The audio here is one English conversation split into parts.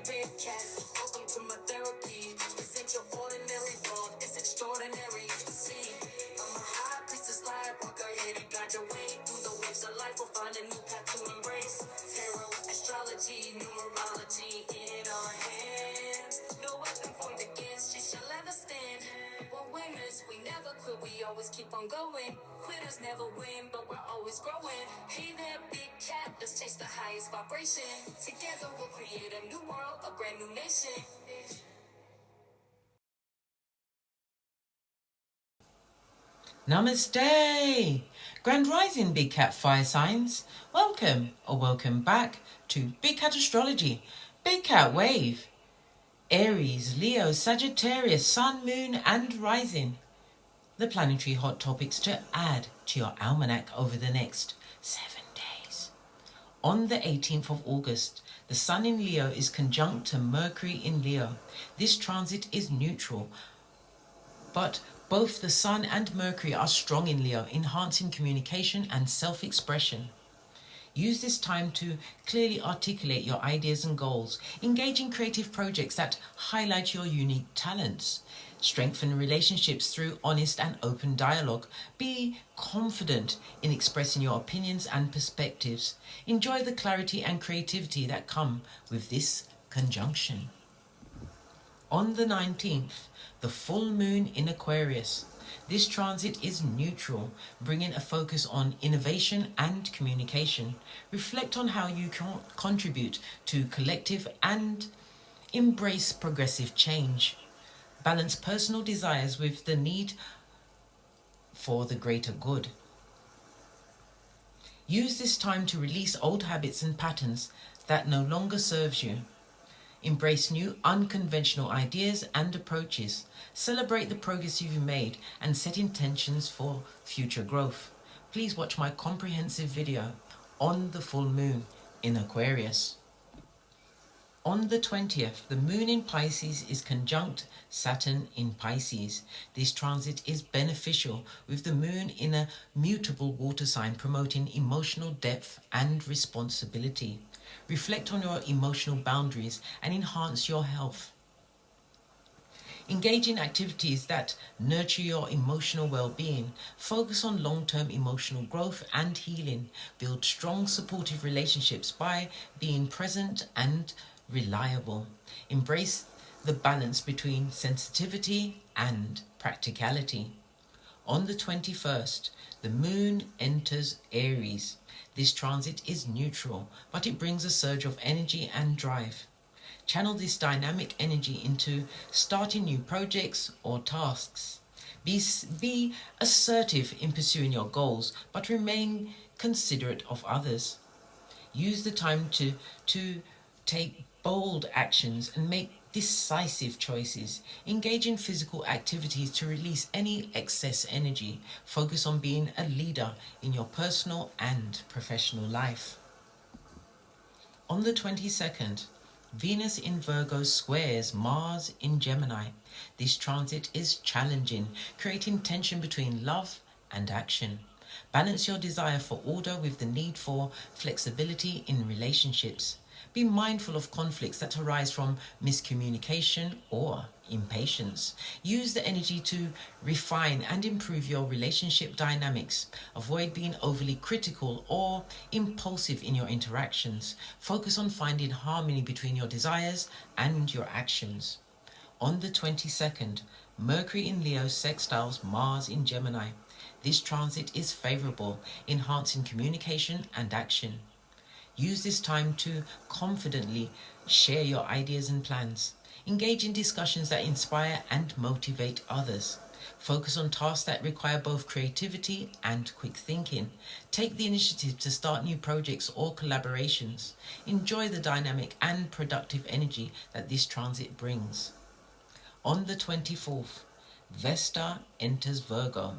big cat. Welcome to my therapy. This ain't your ordinary world, it's extraordinary. You see, I'm a high priestess light walker here to guide your way through the waves of life. We'll find a new path to embrace. Tarot, astrology, numerology in our hands. No weapon formed against you shall ever stand. We're winners, we never quit, we always keep on going. Quitters never win, but we're always growing. Hey there, big cat, let's chase the highest vibration. Together we'll create a new world, a brand new nation. Namaste! Grand Rising Big Cat Fire Signs. Welcome or welcome back to Big Cat Astrology. Big Cat Wave. Aries, Leo, Sagittarius, Sun, Moon and Rising. The planetary hot topics to add to your almanac over the next 7 days. On the 18th of August, the Sun in Leo is conjunct to Mercury in Leo. This transit is neutral, but both the Sun and Mercury are strong in Leo, enhancing communication and self-expression. Use this time to clearly articulate your ideas and goals. Engage in creative projects that highlight your unique talents. Strengthen relationships through honest and open dialogue. Be confident in expressing your opinions and perspectives. Enjoy the clarity and creativity that come with this conjunction. On the 19th, the full moon in Aquarius. This transit is neutral, bringing a focus on innovation and communication. Reflect on how you can contribute to collective and embrace progressive change. Balance personal desires with the need for the greater good. Use this time to release old habits and patterns that no longer serves you. Embrace new unconventional ideas and approaches. Celebrate the progress you've made and set intentions for future growth. Please watch my comprehensive video on the full moon in Aquarius. On the 20th, the moon in Pisces is conjunct Saturn in Pisces. This transit is beneficial with the moon in a mutable water sign, promoting emotional depth and responsibility. Reflect on your emotional boundaries and enhance your health. Engage in activities that nurture your emotional well-being. Focus on long-term emotional growth and healing. Build strong, supportive relationships by being present and reliable. Embrace the balance between sensitivity and practicality. On the 21st, the moon enters Aries. This transit is neutral, but it brings a surge of energy and drive. Channel this dynamic energy into starting new projects or tasks. Be assertive in pursuing your goals, but remain considerate of others. Use the time to take bold actions and make decisive choices. Engage in physical activities to release any excess energy. Focus on being a leader in your personal and professional life. On the 22nd, Venus in Virgo squares Mars in Gemini. This transit is challenging, creating tension between love and action. Balance your desire for order with the need for flexibility in relationships. Be mindful of conflicts that arise from miscommunication or impatience. Use the energy to refine and improve your relationship dynamics. Avoid being overly critical or impulsive in your interactions. Focus on finding harmony between your desires and your actions. On the 22nd, Mercury in Leo sextiles Mars in Gemini. This transit is favorable, enhancing communication and action. Use this time to confidently share your ideas and plans. Engage in discussions that inspire and motivate others. Focus on tasks that require both creativity and quick thinking. Take the initiative to start new projects or collaborations. Enjoy the dynamic and productive energy that this transit brings. On the 24th, Vesta enters Virgo.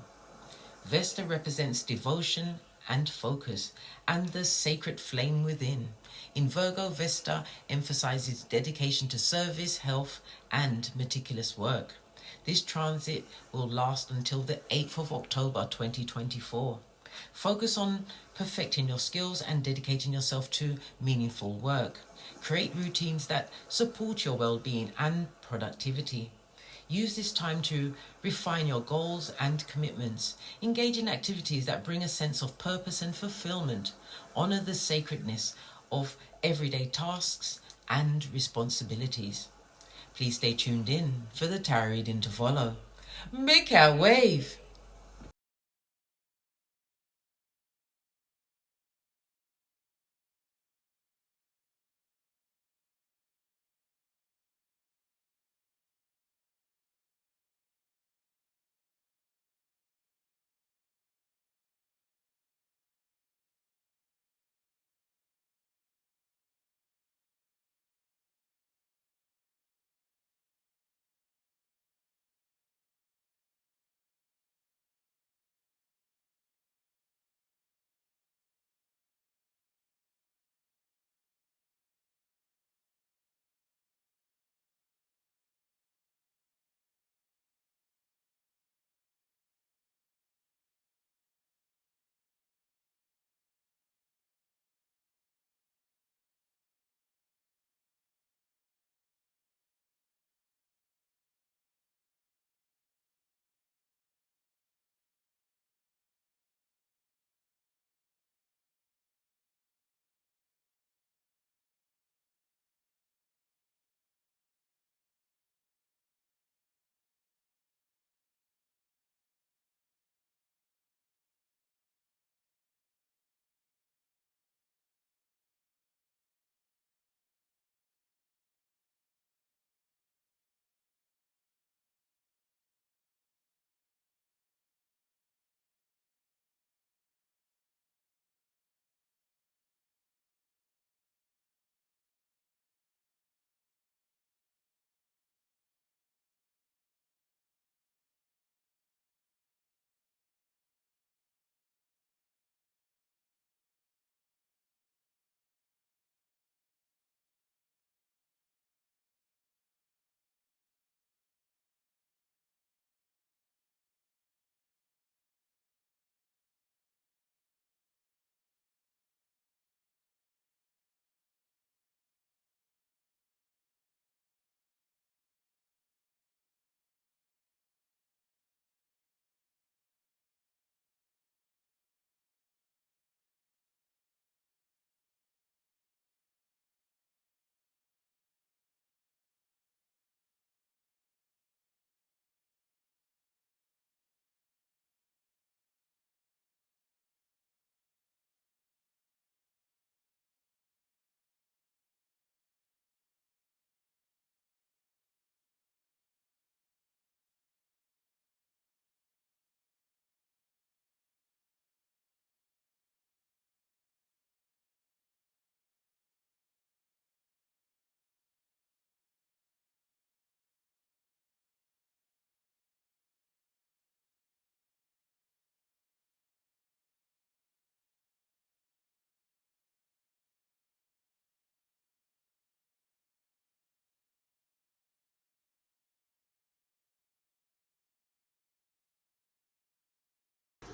Vesta represents devotion and focus, and the sacred flame within. In Virgo, Vesta emphasizes dedication to service, health, and meticulous work. This transit will last until the 8th of October 2024. Focus on perfecting your skills and dedicating yourself to meaningful work. Create routines that support your well-being and productivity. Use this time to refine your goals and commitments. Engage in activities that bring a sense of purpose and fulfillment. Honor the sacredness of everyday tasks and responsibilities. Please stay tuned in for the tarot reading to follow. Make our wave!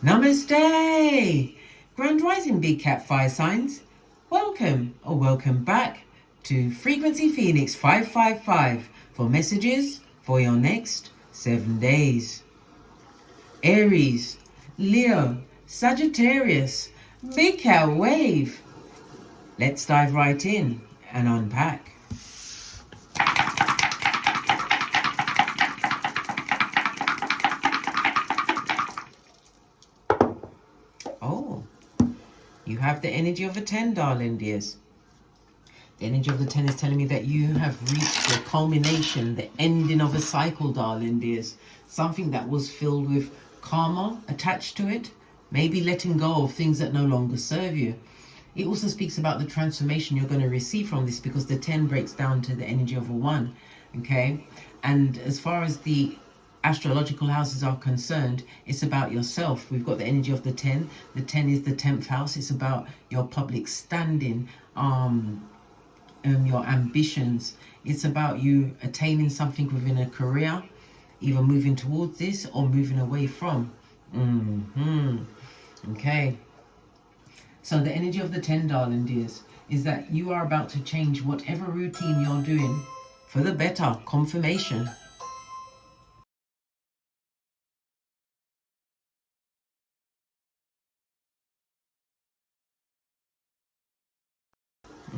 Namaste! Grand Rising Big Cat Fire Signs. Welcome or welcome back to Frequency Phoenix 555 for messages for your next 7 days. Aries, Leo, Sagittarius, Big Cat Wave. Let's dive right in and unpack. Oh, you have the energy of a 10, darling dears. The energy of the 10 is telling me that you have reached the culmination, the ending of a cycle, darling dears. Something that was filled with karma attached to it. Maybe letting go of things that no longer serve you. It also speaks about the transformation you're going to receive from this, because the 10 breaks down to the energy of a 1. Okay? And as far as the astrological houses are concerned, it's about yourself. We've got the energy of the 10. The 10 is the 10th house. It's about your public standing, your ambitions. It's about you attaining something within a career, either moving towards this or moving away from. Okay. So the energy of the 10, darling dears, is that you are about to change whatever routine you're doing for the better. Confirmation.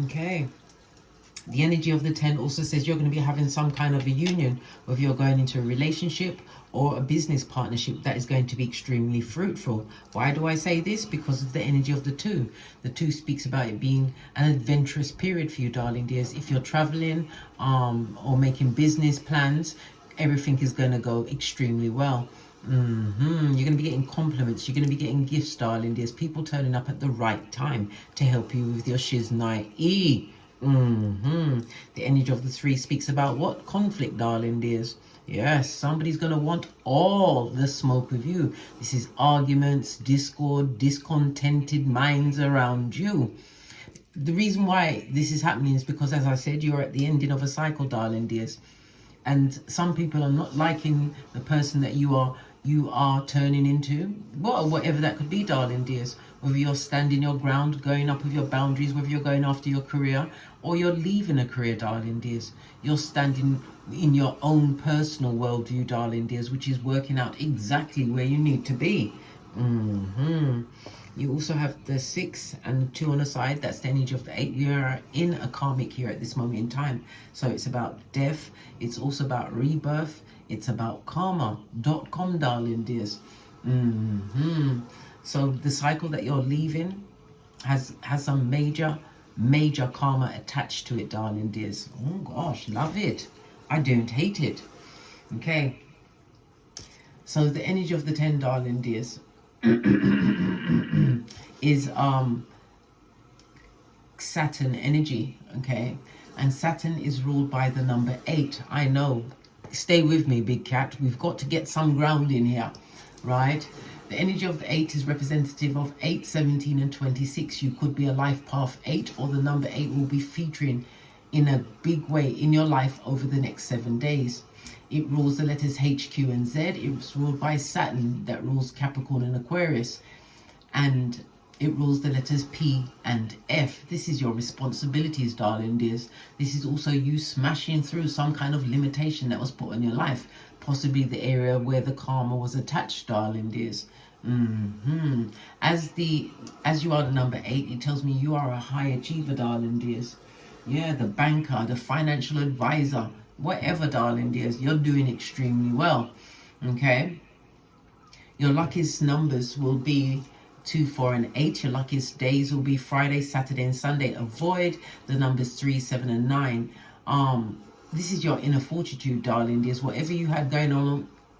Okay. The energy of the 10 also says you're going to be having some kind of a union, whether you're going into a relationship or a business partnership that is going to be extremely fruitful. Why do I say this? Because of the energy of the 2. The 2 speaks about it being an adventurous period for you, darling dears. If you're traveling or making business plans, everything is going to go extremely well. You're going to be getting compliments. You're going to be getting gifts, darling dears. People turning up at the right time to help you with your shiznai. The energy of the 3 speaks about what? Conflict, darling dears. Yes, somebody's going to want all the smoke with you. This is arguments, discord, discontented minds around you. The reason why this is happening is because, as I said, you're at the ending of a cycle, darling dears. And some people are not liking the person that you are turning into, well, whatever that could be, darling dears. Whether you're standing your ground, going up with your boundaries, whether you're going after your career or you're leaving a career, darling dears. You're standing in your own personal worldview, darling dears, which is working out exactly where you need to be. You also have the 6 and the 2 on the side. That's the energy of the 8. You're in a karmic here at this moment in time. So it's about death. It's also about rebirth. It's about karma.com, darling dears. So the cycle that you're leaving has some major karma attached to it, darling dears. Oh gosh, love it. I don't hate it. Okay. So the energy of the 10, darling dears, is Saturn energy. Okay. And Saturn is ruled by the number 8. I know. Stay with me, big cat. We've got to get some ground in here, right? The energy of the 8 is representative of 8, 17, and 26. You could be a life path 8, or the number 8 will be featuring in a big way in your life over the next 7 days. It rules the letters H, Q, and Z. It's ruled by Saturn, that rules Capricorn and Aquarius. And it rules the letters P and F. This is your responsibilities, darling dears. This is also you smashing through some kind of limitation that was put on your life. Possibly the area where the karma was attached, darling dears. As you are the number 8, it tells me you are a high achiever, darling dears. Yeah, the banker, the financial advisor, whatever, darling dears, you're doing extremely well. Okay. Your luckiest numbers will be 2, 4, and 8. Your luckiest days will be Friday, Saturday, and Sunday. Avoid the numbers 3, 7, and 9. This is your inner fortitude, darling dears. Whatever you had going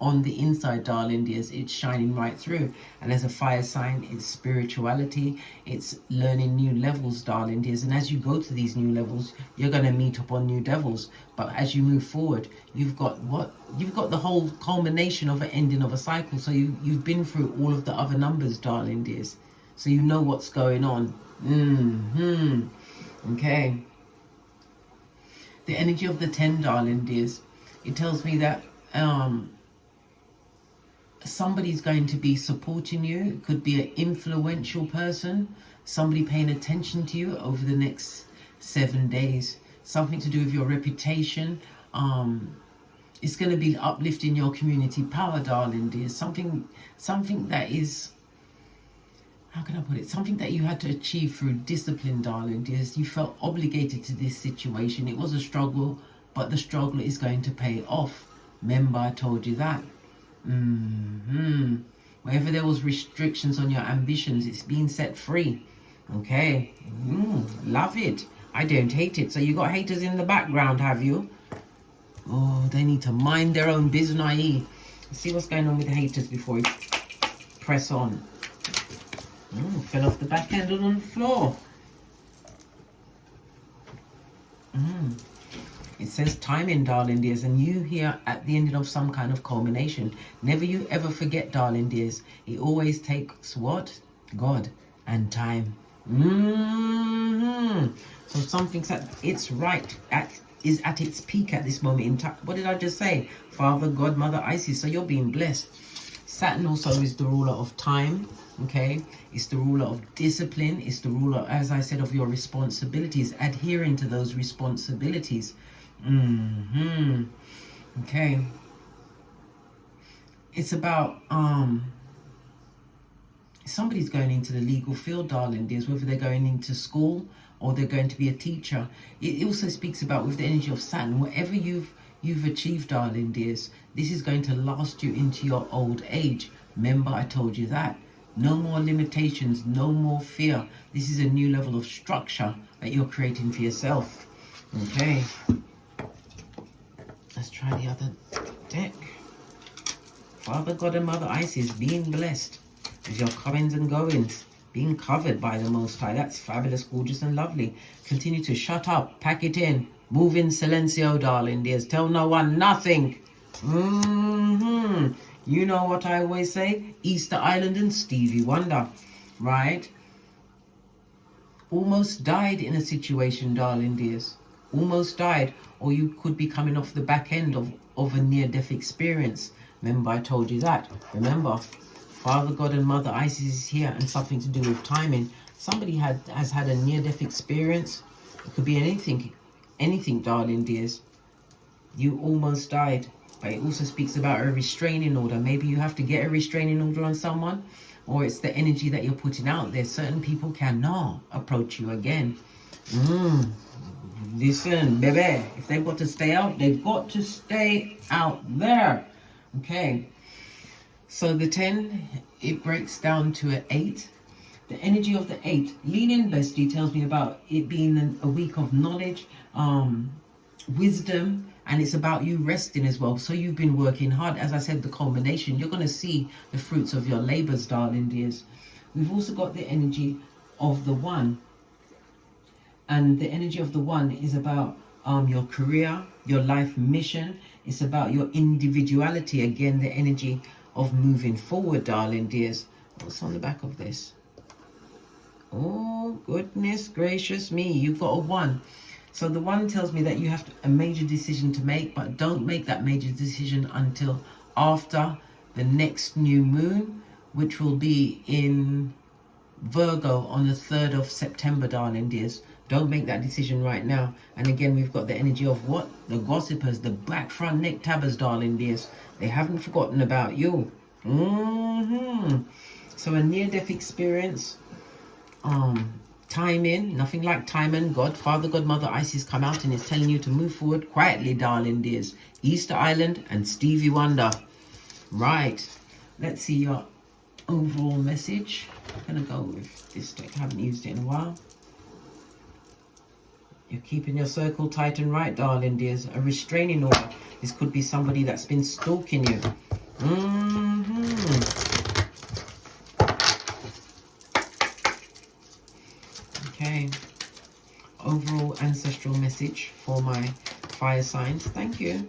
on the inside, darling dears, it's shining right through. And as a fire sign, it's spirituality. It's learning new levels, darling dears. And as you go to these new levels, you're going to meet up on new devils. But as you move forward, you've got what? You've got the whole culmination of an ending of a cycle. So you've been through all of the other numbers, darling dears. So you know what's going on. Okay. The energy of the 10, darling dears, it tells me that somebody's going to be supporting you. It could be an influential person, somebody paying attention to you over the next 7 days. Something to do with your reputation. It's going to be uplifting your community power, darling dears. Something that is, how can I put it? Something that you had to achieve through discipline, darling dears. You felt obligated to this situation. It was a struggle, but the struggle is going to pay off. Remember, I told you that. Wherever there was restrictions on your ambitions, it's being set free. Okay. Love it. I don't hate it. So you got haters in the background, have you? Oh, they need to mind their own business. Let's see what's going on with the haters before we press on. Fell off the back handle on the floor. It says timing, darling dears, and you here at the ending of some kind of culmination. Never you ever forget, darling dears. It always takes what? God and time. So something's at its right, is at its peak at this moment in time. What did I just say? Father, God, Mother, Isis. So you're being blessed. Saturn also is the ruler of time. Okay, it's the ruler of discipline. It's the ruler, as I said, of your responsibilities, adhering to those responsibilities. Okay, it's about somebody's going into the legal field, darling dears, whether they're going into school or they're going to be a teacher. It also speaks about, with the energy of Saturn, whatever you've achieved, darling dears, this is going to last you into your old age. Remember, I told you that. No more limitations, no more fear. This is a new level of structure that you're creating for yourself. Okay, let's try the other deck. Father God and Mother Isis, being blessed with your comings and goings, being covered by the Most High. That's fabulous, gorgeous, and lovely. Continue to shut up, pack it in, move in silencio, darling dears. Tell no one nothing. You know what I always say? Easter Island and Stevie Wonder, right? Almost died in a situation, darling dears. Almost died. Or you could be coming off the back end of a near-death experience. Remember, I told you that. Remember, Father God and Mother Isis is here, and something to do with timing. Somebody has had a near-death experience. It could be anything, darling dears. You almost died. But it also speaks about a restraining order. Maybe you have to get a restraining order on someone, or it's the energy that you're putting out there. Certain people cannot approach you again. Listen, baby, if they've got to stay out, they've got to stay out there. Okay, so the 10, it breaks down to an 8. The energy of the 8, lean in bestie, tells me about it being a week of knowledge, wisdom, and it's about you resting as well. So you've been working hard. As I said, the culmination, you're going to see the fruits of your labors, darling dears. We've also got the energy of the 1. And the energy of the 1 is about your career, your life mission. It's about your individuality. Again, the energy of moving forward, darling dears. What's on the back of this? Oh, goodness gracious me. You've got a 1. So the 1 tells me that you have a major decision to make, but don't make that major decision until after the next new moon, which will be in Virgo on the 3rd of September, darling dears. Don't make that decision right now. And again, we've got the energy of what? The gossipers, the back front neck tabbers, darling dears. They haven't forgotten about you. So a near-death experience, timing, nothing like timing. God, Father, God, Mother Isis come out and is telling you to move forward quietly, darling dears. Easter Island and Stevie Wonder. Right, let's see your overall message. I'm gonna go with this deck. I haven't used it in a while. You're keeping your circle tight and right, darling dears. A restraining order. This could be somebody that's been stalking you. Okay. Overall ancestral message for my fire signs. Thank you.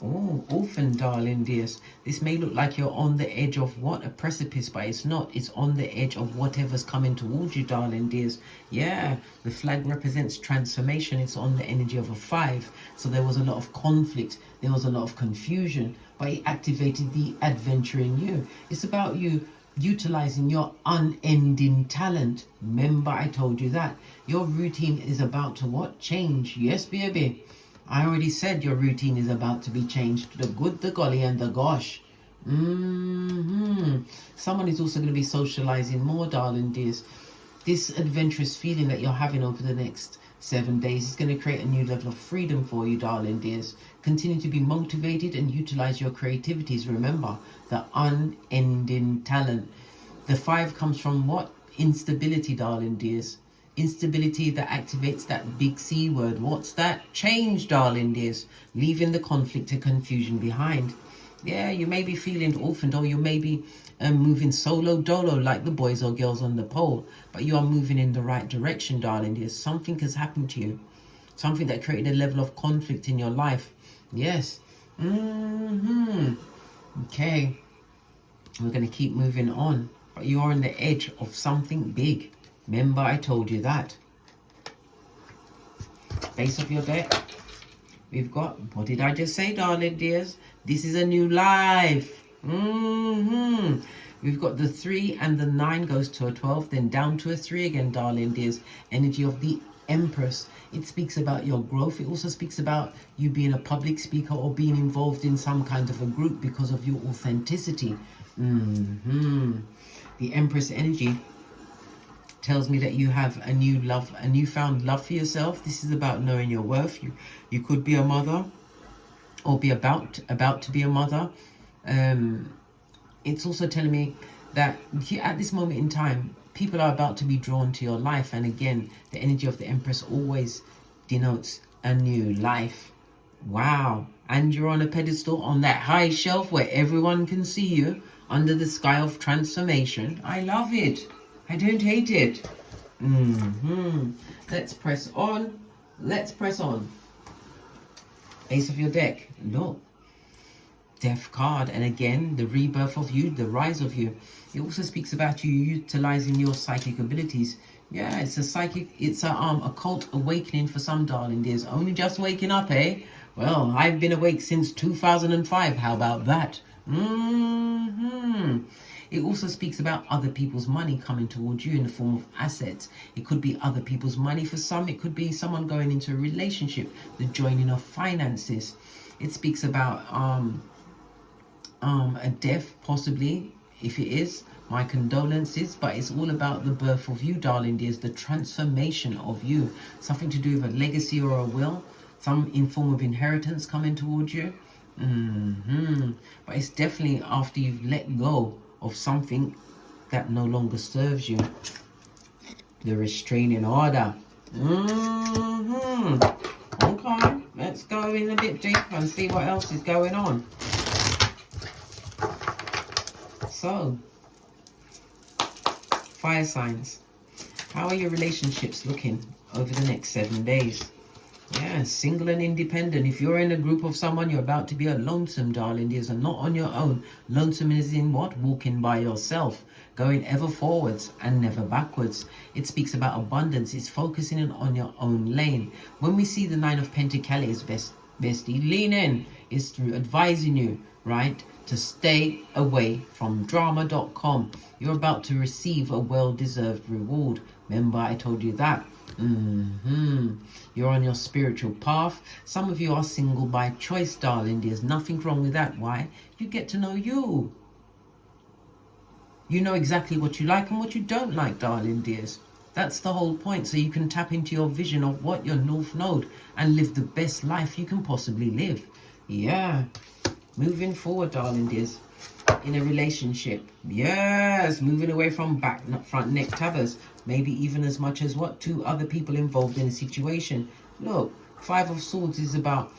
Oh, orphan, darling dears. This may look like you're on the edge of what? A precipice, but it's not. It's on the edge of whatever's coming towards you, darling dears. Yeah, the flag represents transformation. It's on the energy of a 5. So there was a lot of conflict. There was a lot of confusion, but it activated the adventure in you. It's about you utilizing your unending talent. Remember, I told you that. Your routine is about to what? Change. Yes, baby. I already said your routine is about to be changed. The good, the golly, and the gosh. Someone is also going to be socializing more, darling dears. This adventurous feeling that you're having over the next 7 days is going to create a new level of freedom for you, darling dears. Continue to be motivated and utilize your creativities. Remember, the unending talent. The 5 comes from what? Instability, darling dears. Instability that activates that big C word. What's that? Change, darling dears. Leaving the conflict and confusion behind. Yeah, you may be feeling orphaned, or you may be moving solo dolo like the boys or girls on the pole, but you are moving in the right direction, darling dears. Something has happened to you. Something that created a level of conflict in your life. Yes. Okay. We're going to keep moving on, but you are on the edge of something big. Remember, I told you that. Base of your deck, we've got, what did I just say, darling dears? This is a new life. We've got the 3 and the 9 goes to a 12, then down to a 3 again, darling dears. Energy of the Empress. It speaks about your growth. It also speaks about you being a public speaker or being involved in some kind of a group because of your authenticity. The Empress energy tells me that you have a newfound love for yourself. This is about knowing your worth. You could be a mother or be about to be a mother. It's also telling me that at this moment in time, people are about to be drawn to your life. And again, the energy of the Empress always denotes a new life. Wow. And you're on a pedestal on that high shelf where everyone can see you under the sky of transformation. I love it. I don't hate it. Let's press on. Let's press on. Ace of your deck. Look. Death card. And again, the rebirth of you, the rise of you. It also speaks about you utilizing your psychic abilities. Yeah, it's a occult awakening for some, darling dears. Only just waking up, eh? Well, I've been awake since 2005. How about that? It also speaks about other people's money coming towards you in the form of assets. It could be other people's money for some. It could be someone going into a relationship, the joining of finances. It speaks about a death, possibly. If it is, my condolences, but it's all about the birth of you, darling dears, the transformation of you. Something to do with a legacy or a will, some in form of inheritance coming towards you. But it's definitely after you've let go of something that no longer serves you. The restraining order. Okay, let's go in a bit deeper and see what else is going on. So, fire signs. How are your relationships looking over the next 7 days? Yeah, single and independent. If you're in a group of someone, you're about to be a lonesome, darling dears, and not on your own. Lonesome is in what? Walking by yourself, going ever forwards and never backwards. It speaks about abundance. It's focusing on your own lane. When we see the 9 of Pentacles, bestie, lean in. It's through advising you, right, to stay away from drama.com. You're about to receive a well-deserved reward. Remember, I told you that. You're on your spiritual path. Some of you are single by choice, darling. There's nothing wrong with that. Why? You get to know you. You know exactly what you like and what you don't like, darling dears. That's the whole point. So you can tap into your vision of what your North Node and live the best life you can possibly live. Yeah. Moving forward, darling dears. In a relationship. Yes. Moving away from back, front neck tabbers. Maybe even as much as what? 2 other people involved in a situation. Look, 5 of Swords is about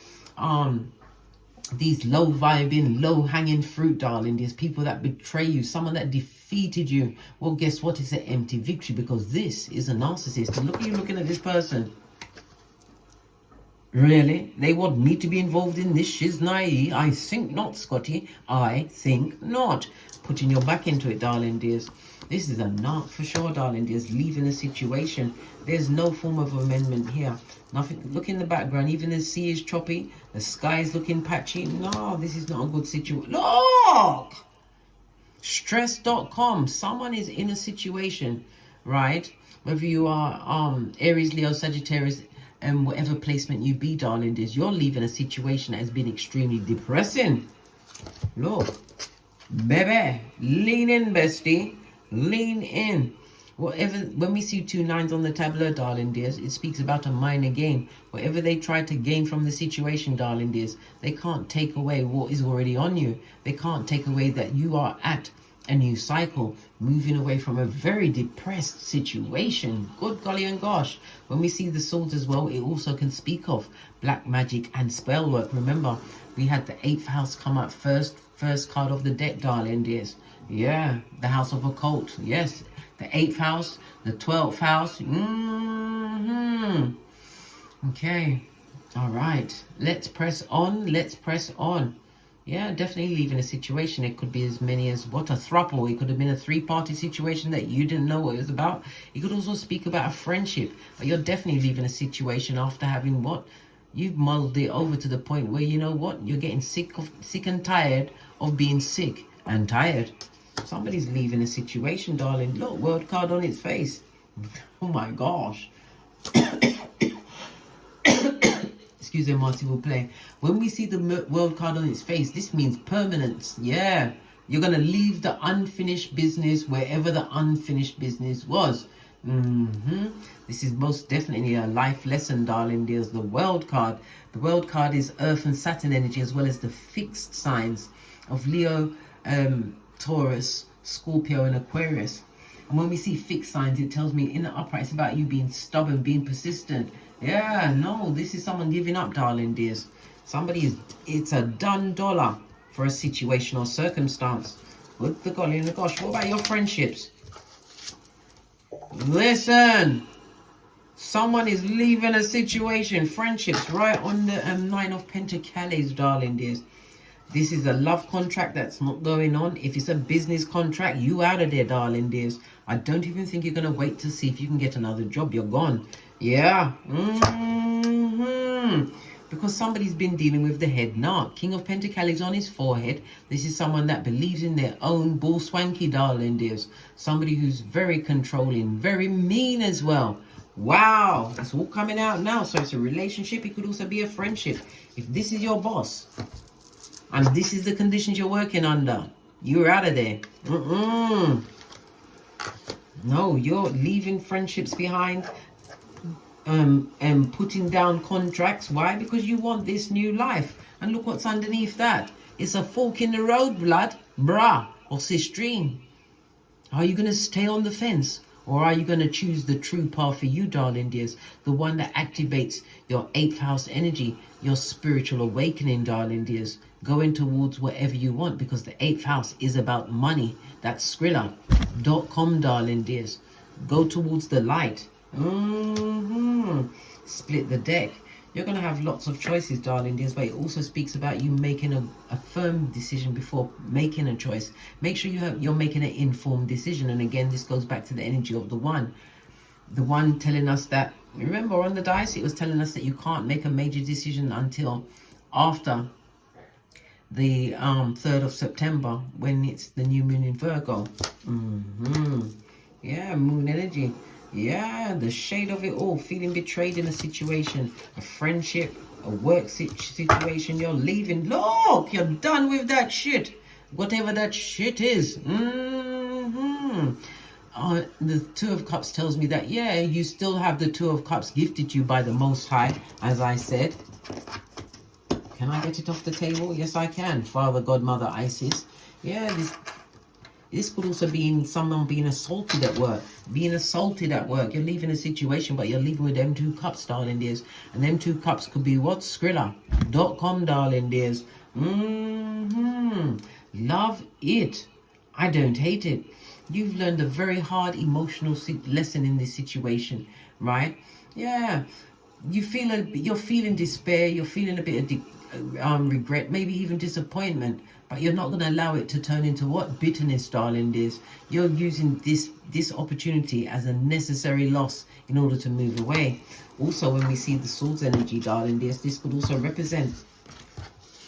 these low vibing, low hanging fruit, darling. There's people that betray you, someone that defeated you. Well, guess what? It's an empty victory because this is a narcissist. And look at you looking at this person. Really? They want me to be involved in this shiznai? I think not, Scotty. I think not. Putting your back into it, darling dears. This is a not for sure, darling dears. Leaving a situation. There's no form of amendment here. Nothing. Look in the background. Even the sea is choppy. The sky is looking patchy. No, this is not a good situation. Look! Stress.com. Someone is in a situation, right? Whether you are Aries, Leo, Sagittarius, and whatever placement you be, darling dears, you're leaving a situation that has been extremely depressing. Look. Baby. Lean in, bestie. Lean in. Whatever, when we see 2 9s on the tableau, darling dears, it speaks about a minor gain. Whatever they try to gain from the situation, darling dears, they can't take away what is already on you. They can't take away that you are at a new cycle, moving away from a very depressed situation. Good golly and gosh. When we see the Swords as well, it also can speak of black magic and spell work. Remember, we had the 8th house come up first card of the deck, darling dears. Yeah, the house of occult. Yes, the 8th house, the 12th house. Okay, all right. Let's press on. Let's press on. Yeah, definitely leaving a situation. It could be as many as what, a throuple. It could have been a 3-party situation that you didn't know what it was about. It could also speak about a friendship. But you're definitely leaving a situation after having what? You've muddled it over to the point where, you know what? You're getting sick and tired of being sick and tired. Somebody's leaving a situation, darling. Look, world card on its face. Oh my gosh. Excuse me, Marty will play. When we see the world card on its face, this means permanence. Yeah. You're going to leave the unfinished business wherever the unfinished business was. This is most definitely a life lesson, darling. There's the world card. The world card is Earth and Saturn energy, as well as the fixed signs of Leo, Taurus, Scorpio, and Aquarius. And when we see fixed signs, it tells me in the upright, it's about you being stubborn, being persistent. Yeah, no, this is someone giving up, darling dears. Somebody is, it's a done dollar for a situation or circumstance. Good the golly and the gosh. What about your friendships? Listen, someone is leaving a situation. Friendships, right on the 9 of Pentacles, darling dears. This is a love contract that's not going on. If it's a business contract, you out of there, darling dears. I don't even think you're going to wait to see if you can get another job. You're gone. Yeah. Because somebody's been dealing with the head knot. King of Pentacles on his forehead. This is someone that believes in their own bull swanky, darling dears. Somebody who's very controlling, very mean as well. Wow. It's all coming out now. So it's a relationship. It could also be a friendship. If this is your boss, and this is the conditions you're working under, you're out of there. No, you're leaving friendships behind and putting down contracts. Why? Because you want this new life. And look what's underneath that. It's a fork in the road, blood. Bruh. Or sister-stream. Are you going to stay on the fence? Or are you going to choose the true path for you, darling dears? The one that activates your 8th house energy, your spiritual awakening, darling dears. Going towards whatever you want, because the 8th house is about money. That's Skrilla.com, darling dears. Go towards the light. Split the deck. You're going to have lots of choices, darling dears, but it also speaks about you making a firm decision before making a choice. Make sure you're making an informed decision. And again, this goes back to the energy of the one telling us that, remember on the dice, it was telling us that you can't make a major decision until after the 3rd of September, when it's the new moon in Virgo. Yeah, moon energy. Yeah, the shade of it all. Feeling betrayed in a situation, a friendship, a work situation. You're leaving. Look, you're done with that shit. Whatever that shit is. The 2 of Cups tells me that, yeah, you still have the 2 of Cups gifted you by the Most High, as I said. Can I get it off the table? Yes, I can. Father, God, Mother, Isis. Yeah, this could also be someone being assaulted at work. Being assaulted at work. You're leaving a situation, but you're leaving with them 2 cups, darling dears. And them 2 cups could be what? Skrilla.com, darling dears. Love it. I don't hate it. You've learned a very hard emotional lesson in this situation, right? Yeah. You're feeling despair. You're feeling a bit of regret, maybe even disappointment. But you're not going to allow it to turn into what? Bitterness, darling dears. You're using this opportunity as a necessary loss in order to move away. Also, when we see the Swords energy, darling dears, this could also represent,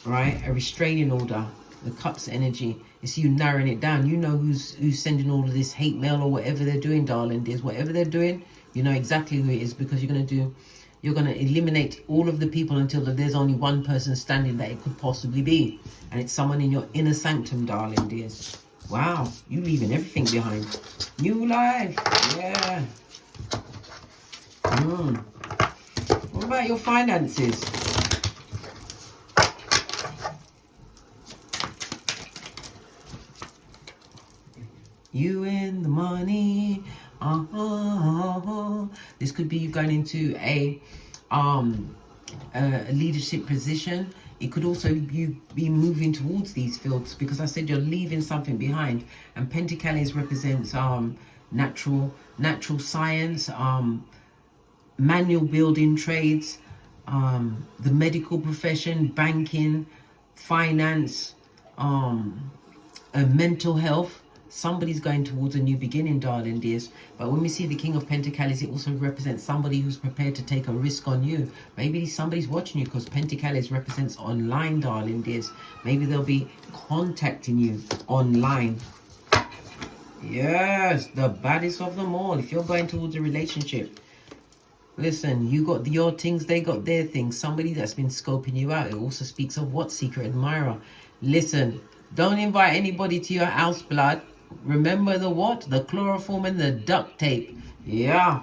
right, a restraining order. The Cups energy. It's you narrowing it down. You know who's sending all of this hate mail or whatever they're doing, darling dears. Whatever they're doing, you know exactly who it is, because you're going to eliminate all of the people until there's only one person standing that it could possibly be. And it's someone in your inner sanctum, darling dears. Wow, you leaving everything behind. New life, yeah. What about your finances? You and the money. This could be you going into a leadership position. It could also you be moving towards these fields, because I said you're leaving something behind. And Pentacles represents natural science, manual building trades, the medical profession, banking, finance, mental health. Somebody's going towards a new beginning, darling dears. But when we see the King of Pentacles, it also represents somebody who's prepared to take a risk on you. Maybe somebody's watching you, because Pentacles represents online, darling dears. Maybe they'll be contacting you online. Yes, the baddest of them all. If you're going towards a relationship, listen, you got your things, they got their things. Somebody that's been scoping you out. It also speaks of what? Secret admirer. Listen, don't invite anybody to your house, blood. Remember the what? The chloroform and the duct tape. Yeah.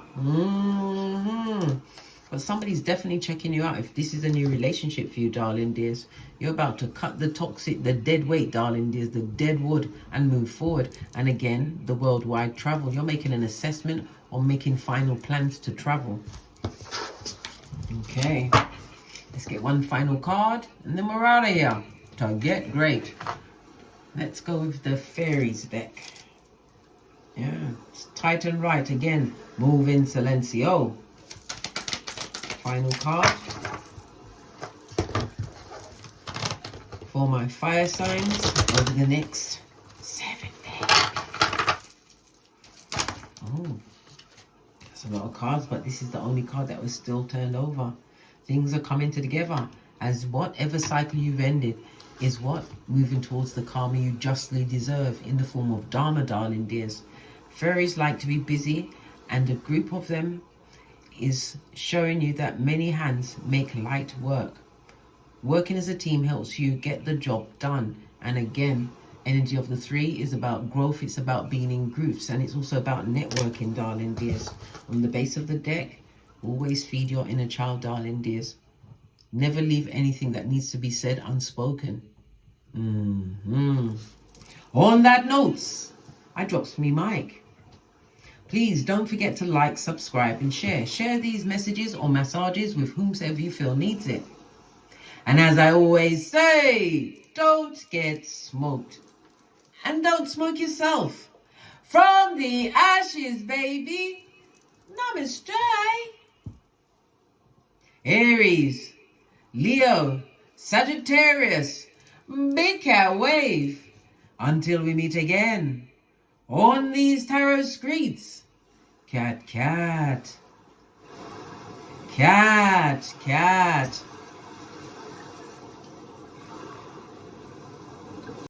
But somebody's definitely checking you out. If this is a new relationship for you, darling dears, you're about to cut the toxic, the dead weight, darling dears, the dead wood, and move forward. And again, the worldwide travel. You're making an assessment or making final plans to travel. Okay. Let's get one final card, and then we're out of here. To get great. Let's go with the fairies deck. Yeah, it's Titan right again. Move in silencio. Final card for my fire signs over the next 7 days. Oh, that's a lot of cards, but this is the only card that was still turned over. Things are coming together as whatever cycle you've ended is what? Moving towards the karma you justly deserve in the form of Dharma, darling dears. Fairies like to be busy, and a group of them is showing you that many hands make light work. Working as a team helps you get the job done. And again, energy of the 3 is about growth. It's about being in groups, and it's also about networking, darling dears. On the base of the deck, always feed your inner child, darling dears. Never leave anything that needs to be said unspoken. On that note, I drops me mic. Please don't forget to like, subscribe, and share. Share these messages or massages with whomsoever you feel needs it. And as I always say, don't get smoked. And don't smoke yourself. From the ashes, baby. Namaste. Aries, Leo, Sagittarius, Big Cat Wave. Until we meet again on these tarot streets. Cat, cat. Cat, cat.